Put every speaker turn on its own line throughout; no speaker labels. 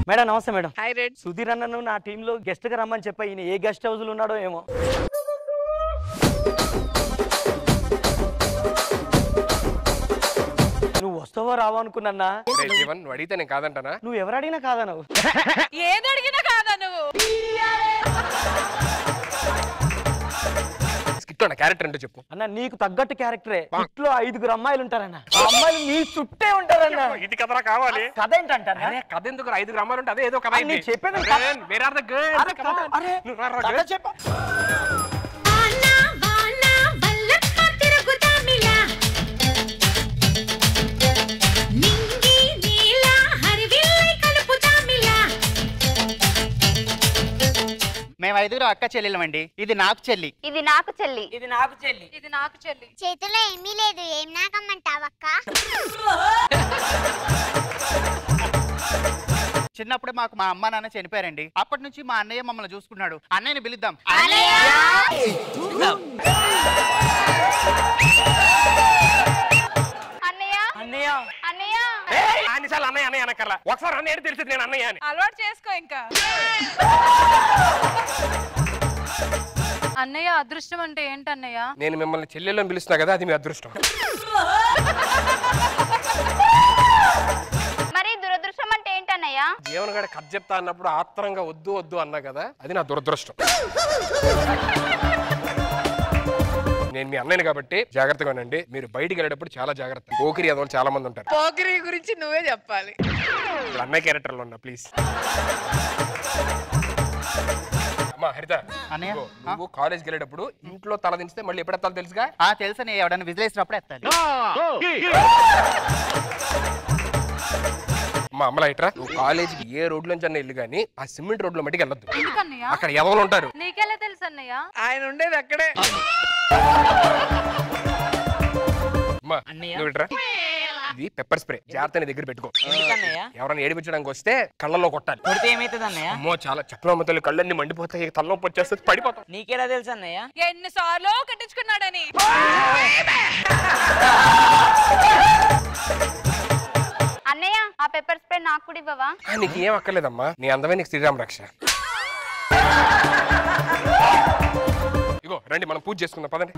Madam నమస్తే madam.
Hi red.
Sudheer అన్నను నా టీమ్ లో గెస్ట్ గా రమ్మని చెప్పా. ఈయన ఏ గెస్ట్ హౌస్ లో ఉన్నాడో ఏమో. నువ్వు వస్తావో రావో అనుకున్నా.
జీవన్ నువ్వు అడిగితే నేను కాదంటానా?
నువ్వు ఎవరు అడిగినా కాదా? నువ్వు
ఏది అడిగినా కాదా నువ్వు?
క్యారెక్టర్ అంటే చెప్పు
అన్న. నీకు తగ్గట్టు క్యారెక్టరే. ఇంట్లో 5 అమ్మాయిలు ఉంటారన్న. అమ్మాయిలు నీ చుట్టే ఉంటారన్న.
ఇది కథరా కావాలి.
కథ ఏంటంటారా?
కథ ఎందుకు 5 అమ్మాయిలు ఉంటే అదే ఏదో కథ.
నేను చెప్పేది చెప్ప.
మేము 5 అక్క చెల్లెలమండి. ఇది నాకు చెల్లి.
ఇది నాకు చెల్లి.
ఇది నాకు చెల్లి. ఇది నాకు చెల్లి.
చేతిలో ఏమీ లేదు, ఏం నాకమ్మంటావక్క?
చిన్నప్పుడే మాకు మా అమ్మ నాన్న చనిపోయారండి. అప్పటి నుంచి మా అన్నయ్య మమ్మల్ని చూసుకున్నాడు. అన్నయ్యని పిలుద్దాం.
అన్నయ్య
అన్నయ్య
అన్నయ్య
అన్నిసార్లు అన్నయ్య అన్నయ్య అనక్కర్లా. ఒకసారి అన్నయ్య అని తెలిసింది నేను అన్నయ్య అని.
అలవాటు చేసుకో. ఇంకా అన్నయ్య అదృష్టం అంటే ఏంటన్నయ్య?
నేను మిమ్మల్ని చెల్లెల్లో పిలుస్తున్నా కదా, అది మీ అదృష్టం.
మరి దురదృష్టం అంటే ఏంటన్నయ్య?
జీవన్ గడ కథ చెప్తా అన్నప్పుడు ఆత్రంగా వద్దు వద్దు అన్నా కదా, అది నా దురదృష్టం. నేను మీ అన్నయ్యని కాబట్టి జాగ్రత్తగా ఉండండి. మీరు బయటికి వెళ్ళేటప్పుడు చాలా జాగ్రత్త. పోకిరి అదోళ్ళు చాలా మంది ఉంటారు.
పోకిరి గురించి నువ్వే చెప్పాలి.
అన్నయ్య క్యారెక్టర్ లో ఉన్నా ప్లీజ్. అమ్మా హరిత, నువ్వు కాలేజ్కి వెళ్ళేటప్పుడు ఇంట్లో తల దించితే మళ్ళీ ఎప్పుడెత్తాలో తెలుసుగా?
తెలుసా, నేను ఎవడన్నా విజిలేసినప్పుడు ఎత్తాను.
మా అమ్మలా ఇట్రా, నువ్వు కాలేజీకి ఏ రోడ్ నుంచి అన్న ఇల్లు గానీ ఆ సిమెంట్ రోడ్ లో మట్టికి వెళ్ళొద్దు.
ఎందుకన్నయ్య?
అక్కడ ఎవరు ఉంటారు.
నీకెలా తెలుసు అన్నయ్య? ఆయన ఉండేది అక్కడే.
ఇది పెప్పర్ స్ప్రే. జాగ్రత్త దగ్గర పెట్టుకో. ఎవరైనా ఏడిపించడానికి వస్తే కళ్ళలో కొట్టాలి.
ఏమైతుంది అన్నయ్య?
అమ్మో చాలా చెప్పలమ్మతలు, కళ్ళన్ని మండిపోతాయి, తలనొప్పి వచ్చేస్తుంది, పడిపోతాం.
నీకెలా తెలుసు అన్నయ్య?
ఎన్నిసార్లు కట్టించుకున్నాడని.
అన్నయ్య ఆ పెప్పర్ స్ప్రే నాకు కూడా ఇవ్వవా?
నీకు ఏం అక్కర్లేదమ్మా, నీ అందమే నీకు శ్రీరామ రక్ష. ఇగో రండి మనం పూజ చేసుకుందాం పదండి.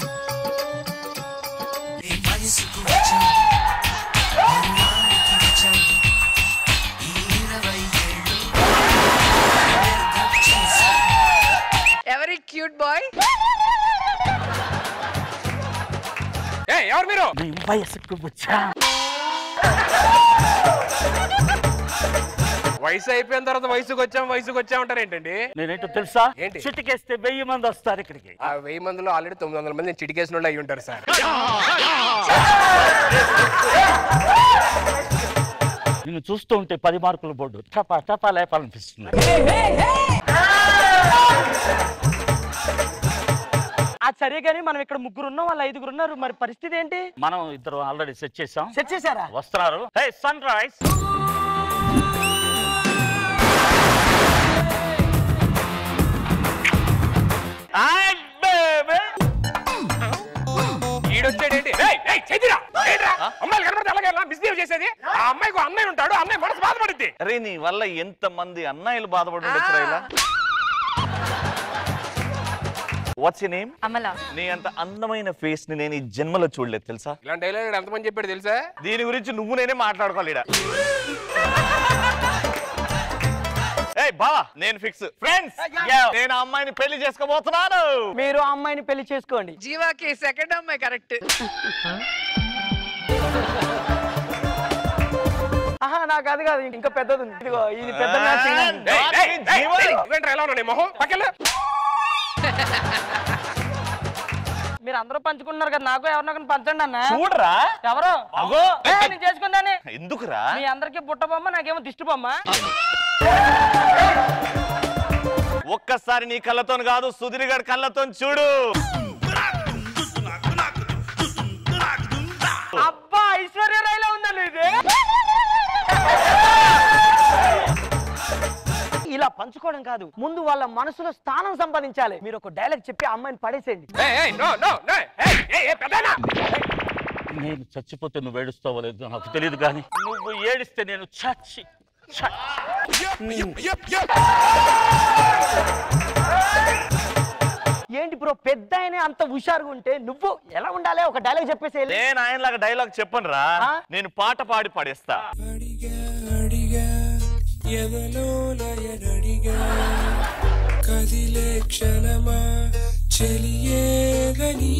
ఎవరి క్యూట్ బాయ్?
ఎవరు మీరు? వయసు అయిపోయిన తర్వాత వయసుకు వచ్చామంటారు ఏంటండి?
నేనేంటో తెలుసా?
ఏంటి?
చిటికేస్తే 1000 మంది వస్తారు ఇక్కడికి.
ఆ 1000 మందిలో ఆల్రెడీ 900 మంది చిటికేసిన వాళ్ళు అయ్యి ఉంటారు సార్.
నిన్ను చూస్తూ ఉంటే 10 మార్కుల బోర్డు టపా టపా లేపాలనిపిస్తుంది. సరే గానీ మనం ఇక్కడ 3 ఉన్నాం, వాళ్ళు 5 ఉన్నారు. మరి పరిస్థితి ఏంటి? మనం ఇద్దరు ఆల్రెడీ సెట్ చేసాం. సెట్ చేశారా? వస్తున్నారు. హే సన్ రైజ్.
ఈడొచ్చాడేంటి? అమ్మాయిలు కనబడితే అలాగే మిస్బిహేవ్ చేసేది. ఆ అమ్మాయికి అన్నయ్య ఉంటాడు, అన్నయ్య మనసు బాధపడుద్ది.
అరే నీ వల్ల ఎంత మంది అన్నయ్యలు బాధపడుతుండొచ్చు ఇలా. What's your name?
అమల.
నీ అంత అందమైన ఫేస్ ని నేను ఈ జన్మలో చూడలేదు తెలుసా.
ఇలాంటి డైలాగ్ ఎంతమంది చెప్పాడు తెలుసా?
దీని గురించి నువ్వు నేనే మాట్లాడుకోవాలి. బావా నేను ఫిక్స్. ఫ్రెండ్స్ నేను ఆ అమ్మాయిని పెళ్లి చేసుకోబోతున్నాను.
మీరు ఆ అమ్మాయిని పెళ్లి చేసుకోండి.
జీవాకి సెకండ్ అమ్మాయి కరెక్ట్.
నాకు అది కాదు, ఇంకా పెద్దది ఉంది. ఇదిగో ఇది పెద్ద.
ఎలా ఉన్నా మొహం పక్కన.
మీరు అందరూ పంచుకుంటున్నారు కదా, నాకు ఎవరినొకరిని పంచండి అన్న.
చూడరా
ఎవరు నేను చేసుకుందాని.
ఎందుకురా?
మీ అందరికి బుట్ట బొమ్మ, నాకేమో దిష్టి బొమ్మ.
ఒక్కసారి నీ కళ్ళతో కాదు, సుధీర్ గారి కళ్ళతో చూడు.
అబ్బా ఐశ్వర్య రాయ్లా ఉందండి ఇది. ఇలా పంచుకోవడం కాదు, ముందు వాళ్ళ మనసులో స్థానం సంపాదించాలి. మీరు ఒక డైలాగ్ చెప్పి అమ్మాయిని పడేసేయండి.
నేను చచ్చిపోతే నువ్వు ఏడుస్తావో లేదు నాకు తెలియదు, కానీ నువ్వు ఏడిస్తే నేను చచ్చి
ఏంటి బ్రో పెద్ద ఆయన అంత హుషారుగా ఉంటే నువ్వు ఎలా ఉండాలి? ఒక డైలాగ్ చెప్పేసి.
నేను ఆయనలాగా డైలాగ్ చెప్పను రా, నేను పాట పాడి పడేస్తా.
కదిలే క్షణమా చెలియేగని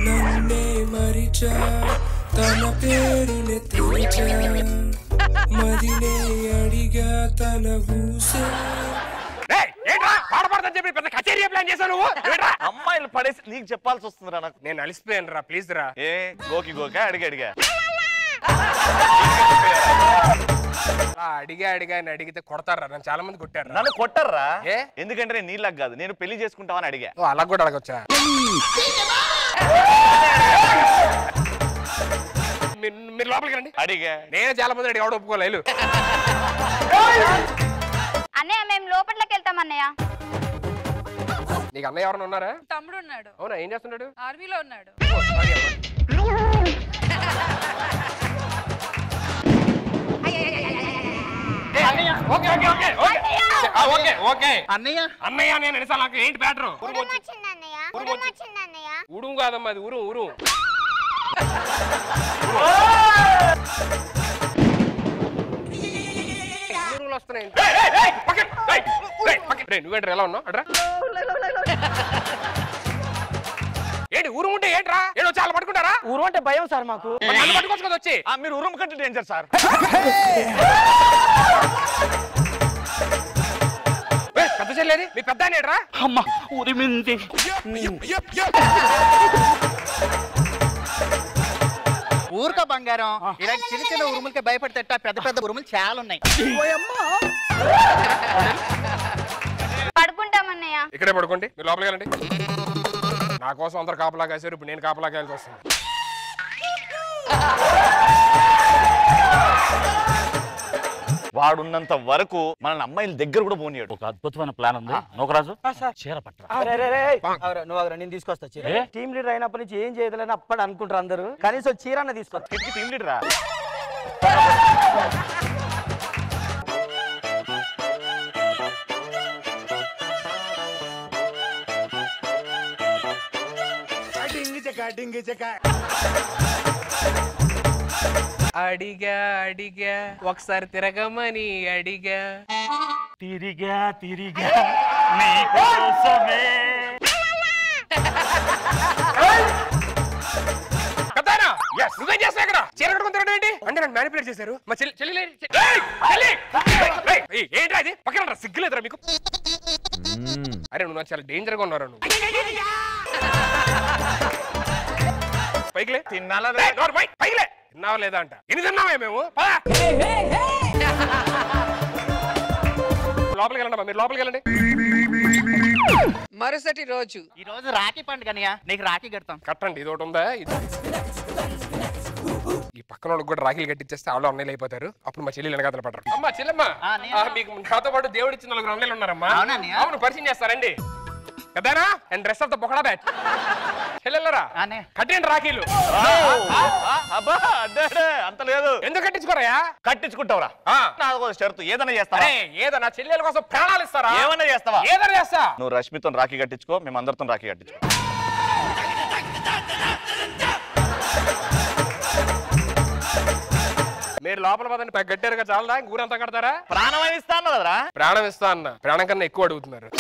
నన్నే మరిచా తన పేరునే తెరిచా మదినే అడిగా తన ఊసే.
పాట పాడతాను చెప్పి పెద్ద కచేరీ ప్లాన్ చేశావు నువ్వు.
అమ్మాయిలు పడేసి నీకు చెప్పాల్సి వస్తుందిరా నాకు.
నేను అలిసిపోయాను రా, ప్లీజ్ రా.
ఏ గోకి అడిగా
అడిగా అని అడిగితే కొడతారా? నన్ను చాలా మంది కొట్టారు.
నన్ను కొట్టర్రా. ఎందుకంటే నేను నీళ్ళకి కాదు, నేను పెళ్లి చేసుకుంటావని అడిగా.
అలా కూడా అడగొచ్చా? మీరు లోపలికి రండి.
అడిగా.
నేను చాలా మంది అడిగి ఎవడ ఒప్పుకోలేదు.
అన్నయ్య మేము లోపట్లోకి వెళ్తాం అన్నయ్య.
నీకు అన్నయ్య ఎవరైనా ఉన్నారా?
తమ్ముడు ఉన్నాడు.
అవునా, ఏం చేస్తున్నాడు?
ఆర్మీలో ఉన్నాడు.
అన్నయ్య నేను నాకు ఏంటి బ్యాటరు? ఉడుము కాదమ్మా, అది ఉరు. వస్తున్నాయి. నువ్వేంటి ఎలా ఉన్నావు? అడ్రా ఏంటి ఊరు ఉంటే ఏంట్రా? ఏదో చాలా పట్టుకుంటారా?
ఊరు అంటే భయం సార్ మాకు.
పట్టుకోవచ్చు కదా వచ్చి.
మీరు ఉరుము కంటే డేంజర్ సార్.
పెద్ద చెల్లేది మీ పెద్ద అనేట్రా?
అమ్మా ఉరిమింది.
ఊరుక బంగారం, ఇలాంటి చిన్న చిన్న ఉరుములకి భయపడితే పెద్ద పెద్ద ఉరుములు చాలా ఉన్నాయి.
పడుకుంటామన్నయ్య.
ఇక్కడే పడుకోండి. మీరు లోపలికి వెళ్ళండి. నా కోసం అందరు కాపలా కాశారు, ఇప్పుడు నేను కాపలా కాయాల్సి వస్తుంది.
వాడున్నంత వరకు మన అమ్మాయిల దగ్గర కూడా పోనీయాడు.
ఒక అద్భుతమైన ప్లాన్ ఉంది. నోకరాజు చీర పట్టరా.
నువ్వు నేను తీసుకొస్తా చీర. టీమ్ లీడర్ అయినప్పటి నుంచి ఏం చేయలేని అప్పుడు అనుకుంటారు అందరూ. కనీసం చీర అన్న తీసుకొస్తా.
టీమ్ లీడరా?
అడిగా ఒకసారి తిరగమని అడిగా
తిరిగా నీకోసమే.
నువ్వేం చేస్తావు ఇక్కడ? చీర కట్టుకుని తిరగడం ఏంటి? అంటే నన్ను మ్యానిపులేట్ చేశారు. మా చెల్లి ఏంటి అది? పక్కన సిగ్గులేదురా మీకు? అరే నువ్వు చాలా డేంజర్ గా ఉన్నారు. నువ్వు పైకిలే. పైకిలే. తిన్నావా లేదా అంట. ఎన్ని తిన్నావా మేము? లోపలికి వెళ్ళండి. మీరు లోపలికి వెళ్ళండి.
మరుసటి రోజు.
ఈ రోజు రాఖీ పండుగ అన్నయ్య, నీకు రాఖీ కడతాం.
కట్టండి. ఇది ఒకటి ఉందా? ఈ పక్కన వాళ్ళకి కూడా రాఖీలు కట్టించేస్తే వాళ్ళు అన్నయ్యలు అయిపోతారు. అప్పుడు మా చెల్లెలు వెనకాతలు పడరు. అమ్మా చెల్లెమ్మ, మీకు నాతో పాటు దేవుడు ఇచ్చిన 4 అన్నయ్యలు ఉన్నారమ్మా. అవును, పరిచయం చేస్తారండి కదానా? అండ్ డ్రెస్ ఆఫ్ ద బొకడా బ్యాచ్. చెల్లెల్లరా కట్టండి రాఖీలు.
అంత లేదు.
ఎందుకు కట్టించుకోరా?
కట్టించుకుంటావురా? నాకు షరతు. ఏదైనా చేస్తావా?
ఏదన్నా చెల్లెల కోసం ప్రాణాలు ఇస్తారా?
ఏమన్నా చేస్తావా?
ఏదైనా చేస్తా.
నువ్వు రష్మితో రాఖీ కట్టించుకో, మేము అందరితో రాఖీ కట్టించుకో.
మీరు లోపల పదండి. గట్టారుగా చాలదా? ఊరంతా కడతారా?
ప్రాణం ఇస్తా అన్న కదరా?
ప్రాణం ఇస్తా అన్న. ప్రాణం కన్నా ఎక్కువ అడుగుతున్నారు.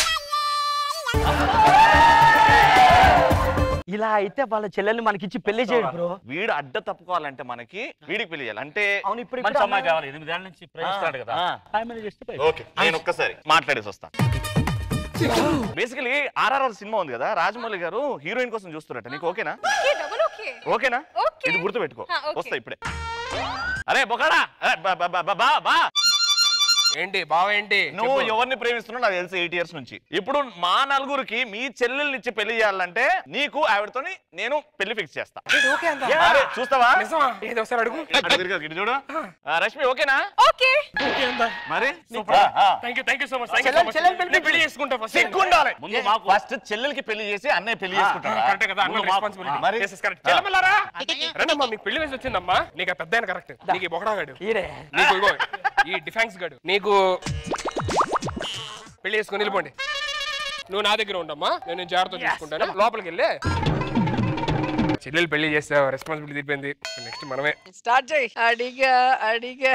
ఇలా అయితే వాళ్ళ చెల్లెల్ని మనకిచ్చి పెళ్లి చేయడు బ్రో.
వీడు అడ్డ తప్పుకోవాలంటే మనకి వీడికి పెళ్లి చేయాలి. అంటే
అవును, ఇప్పుడు
మంచి అమ్మాయి కావాలి. 8 ఏళ్ల నుంచి ప్రేమిస్తాడు కదా.
ఓకే, నేను ఒక్కసారి మాట్లాడేసి వస్తా. బేసికలీ RRR సినిమా ఉంది కదా, రాజమౌళి గారు హీరోయిన్ కోసం చూస్తున్నట్టు. నీకు ఓకేనా? ఓకేనా? ఇది గుర్తు పెట్టుకో. వస్తా ఇప్పుడే. అరే బొకాడా,
ఏంటి బావ ఏంటి
నువ్వు ఎవరిని ప్రేమిస్తున్నావు నాకు తెలుసు 8 years నుంచి. ఇప్పుడు మా నలుగురికి మీ చెల్లెల్ని ఇచ్చి పెళ్లి చేయాలంటే నీకు ఆవిడతోని నేను పెళ్లి ఫిక్స్ చేస్తా. చూస్తావా?
అడుగు
ఇటు చూడు. రష్మి ఓకేనా?
ఓకే
మరి
పెళ్లి చేసుకుంటా
సిగ్గుండాలి. ముందు మాకు ఫస్ట్ చెల్లెలకి పెళ్లి చేసి అన్నయ్య పెళ్లి చేసుకుంటాడు.
మరి చెల్లెమ్మలారా రండమ్మా, మీకు పెళ్లి వయసు వచ్చిందమ్మా. నీకు పెద్ద ఆయన కరెక్ట్, నీకు బొగడాగాడు, నీకు ఇగో ఈ డిఫెన్స్ గాడు, నీకు పెళ్లి చేసుకుని వెళ్ళిపోండి. నువ్వు నా దగ్గర ఉండమ్మా, నేను జాగ్రత్త చూసుకుంటాను. లోపలికి వెళ్ళే చెల్లెలు పెళ్లి చేస్తావు, రెస్పాన్సిబిలిటీ తీరిపోయింది. నెక్స్ట్ మనమే
స్టార్ట్ చేయి. అడిగా అడిగా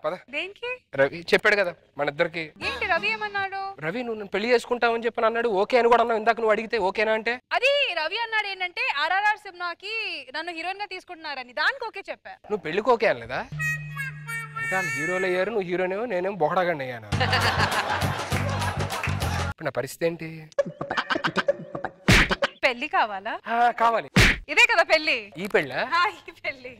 పద.
దేనికి?
రవి చెప్పాడు కదా మన ఇద్దరికి.
ఏంటి రవి ఏమన్నాడు?
రవి నువ్వు పెళ్లి చేసుకుంటావని చెప్పని అన్నాడు. ఓకే అని కూడా అన్నావు ఇందాక నువ్వు అడిగితే. ఓకేనా అంటే
అది రవి అన్నాడు ఏంటంటే RRR సినిమాకి నన్ను హీరోయిన్ గా తీసుకుంటున్నారని, దానికి ఓకే చెప్పా.
నువ్వు పెళ్లికి ఓకే అనలేదా? అంటే వాళ్ళు హీరోలు అయ్యారు, నువ్వు హీరోనేమో, నేనేమో బొహడాగండి అయ్యాను. ఇప్పుడు నా పరిస్థితి ఏంటి?
పెళ్లి కావాలా?
కావాలి.
ఇదే కదా పెళ్లి.
ఈ పెళ్ళ
ఈ పెళ్లి